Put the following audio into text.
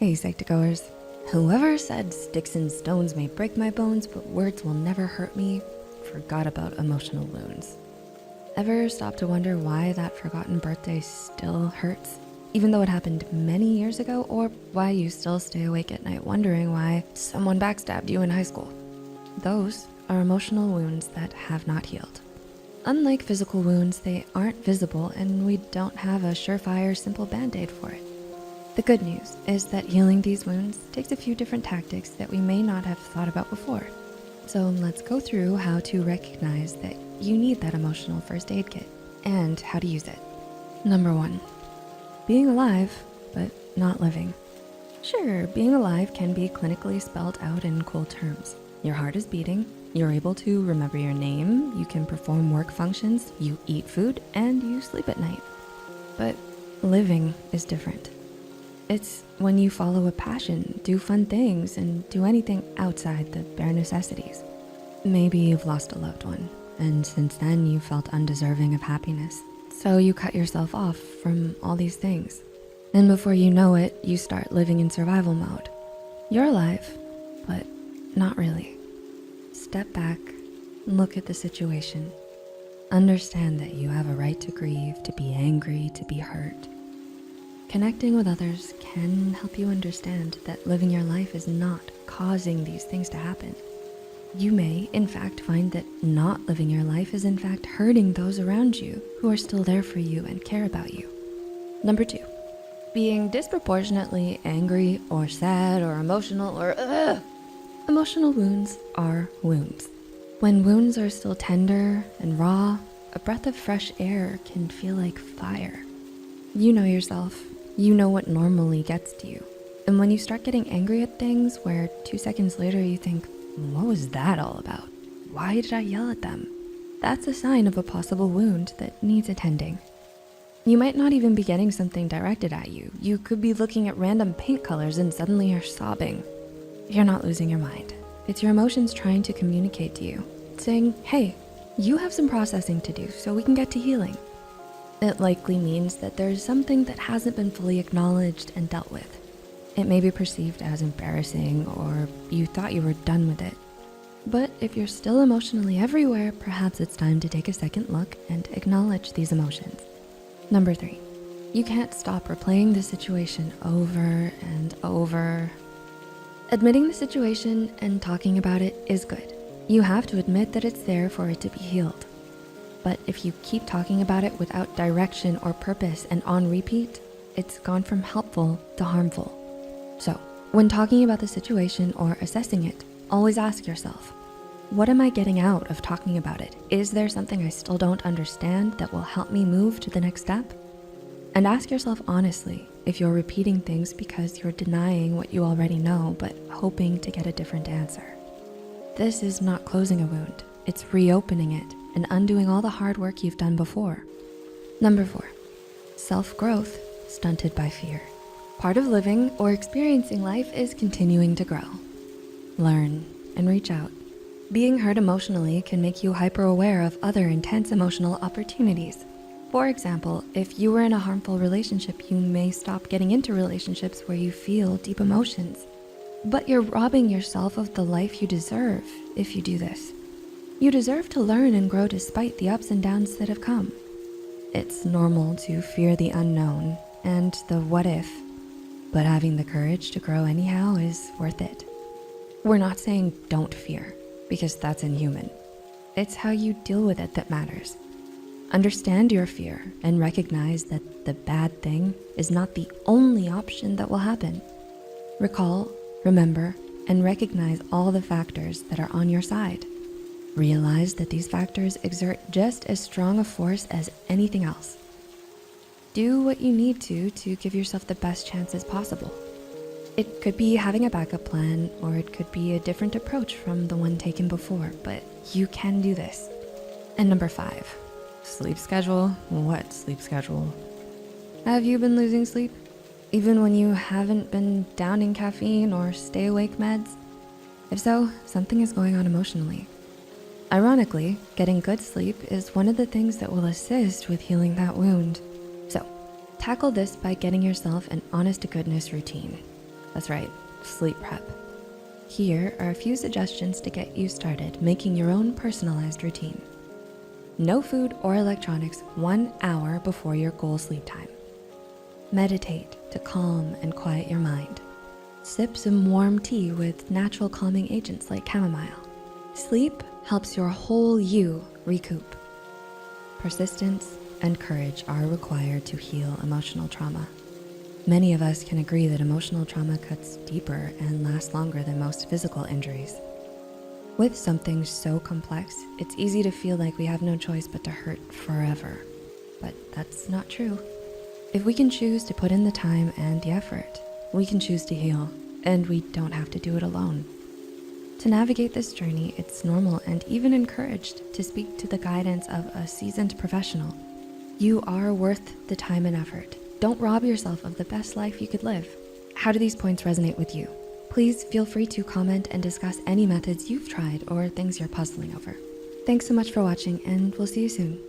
Hey psychtogoers. Whoever said sticks and stones may break my bones, but words will never hurt me, forgot about emotional wounds. Ever stop to wonder why that forgotten birthday still hurts, even though it happened many years ago, or why you still stay awake at night wondering why someone backstabbed you in high school? Those are emotional wounds that have not healed. Unlike physical wounds, they aren't visible and we don't have a surefire, simple band-aid for it. The good news is that healing these wounds takes a few different tactics that we may not have thought about before. So let's go through how to recognize that you need that emotional first aid kit and how to use it. Number 1, being alive, but not living. Sure, being alive can be clinically spelled out in cool terms. Your heart is beating, you're able to remember your name, you can perform work functions, you eat food, and you sleep at night. But living is different. It's when you follow a passion, do fun things, and do anything outside the bare necessities. Maybe you've lost a loved one, and since then you felt undeserving of happiness. So you cut yourself off from all these things. And before you know it, you start living in survival mode. You're alive, but not really. Step back, look at the situation. Understand that you have a right to grieve, to be angry, to be hurt. Connecting with others can help you understand that living your life is not causing these things to happen. You may, in fact, find that not living your life is in fact hurting those around you who are still there for you and care about you. Number 2, being disproportionately angry or sad or emotional or Emotional wounds are wounds. When wounds are still tender and raw, a breath of fresh air can feel like fire. You know yourself. You know what normally gets to you. And when you start getting angry at things where 2 seconds later you think, what was that all about? Why did I yell at them? That's a sign of a possible wound that needs attending. You might not even be getting something directed at you. You could be looking at random paint colors and suddenly you're sobbing. You're not losing your mind. It's your emotions trying to communicate to you, saying, hey, you have some processing to do so we can get to healing. It likely means that there's something that hasn't been fully acknowledged and dealt with. It may be perceived as embarrassing or you thought you were done with it. But if you're still emotionally everywhere, perhaps it's time to take a second look and acknowledge these emotions. Number 3, you can't stop replaying the situation over and over. Admitting the situation and talking about it is good. You have to admit that it's there for it to be healed. But if you keep talking about it without direction or purpose and on repeat, it's gone from helpful to harmful. So when talking about the situation or assessing it, always ask yourself, what am I getting out of talking about it? Is there something I still don't understand that will help me move to the next step? And ask yourself honestly if you're repeating things because you're denying what you already know, but hoping to get a different answer. This is not closing a wound, it's reopening it and undoing all the hard work you've done before. Number 4, self-growth stunted by fear. Part of living or experiencing life is continuing to grow. Learn and reach out. Being hurt emotionally can make you hyper-aware of other intense emotional opportunities. For example, if you were in a harmful relationship, you may stop getting into relationships where you feel deep emotions. But you're robbing yourself of the life you deserve if you do this. You deserve to learn and grow despite the ups and downs that have come. It's normal to fear the unknown and the what if, but having the courage to grow anyhow is worth it. We're not saying don't fear, because that's inhuman. It's how you deal with it that matters. Understand your fear and recognize that the bad thing is not the only option that will happen. Recall, remember, and recognize all the factors that are on your side. Realize that these factors exert just as strong a force as anything else. Do what you need to give yourself the best chances possible. It could be having a backup plan, or it could be a different approach from the one taken before, but you can do this. And number 5, sleep schedule. What sleep schedule? Have you been losing sleep? Even when you haven't been downing caffeine or stay awake meds? If so, something is going on emotionally. Ironically, getting good sleep is one of the things that will assist with healing that wound. So, tackle this by getting yourself an honest-to-goodness routine. That's right, sleep prep. Here are a few suggestions to get you started making your own personalized routine. No food or electronics 1 hour before your goal sleep time. Meditate to calm and quiet your mind. Sip some warm tea with natural calming agents like chamomile. Sleep helps your whole you recoup. Persistence and courage are required to heal emotional trauma. Many of us can agree that emotional trauma cuts deeper and lasts longer than most physical injuries. With something so complex, it's easy to feel like we have no choice but to hurt forever. But that's not true. If we can choose to put in the time and the effort, we can choose to heal, and we don't have to do it alone. To navigate this journey, it's normal and even encouraged to speak to the guidance of a seasoned professional. You are worth the time and effort. Don't rob yourself of the best life you could live. How do these points resonate with you? Please feel free to comment and discuss any methods you've tried or things you're puzzling over. Thanks so much for watching, and we'll see you soon.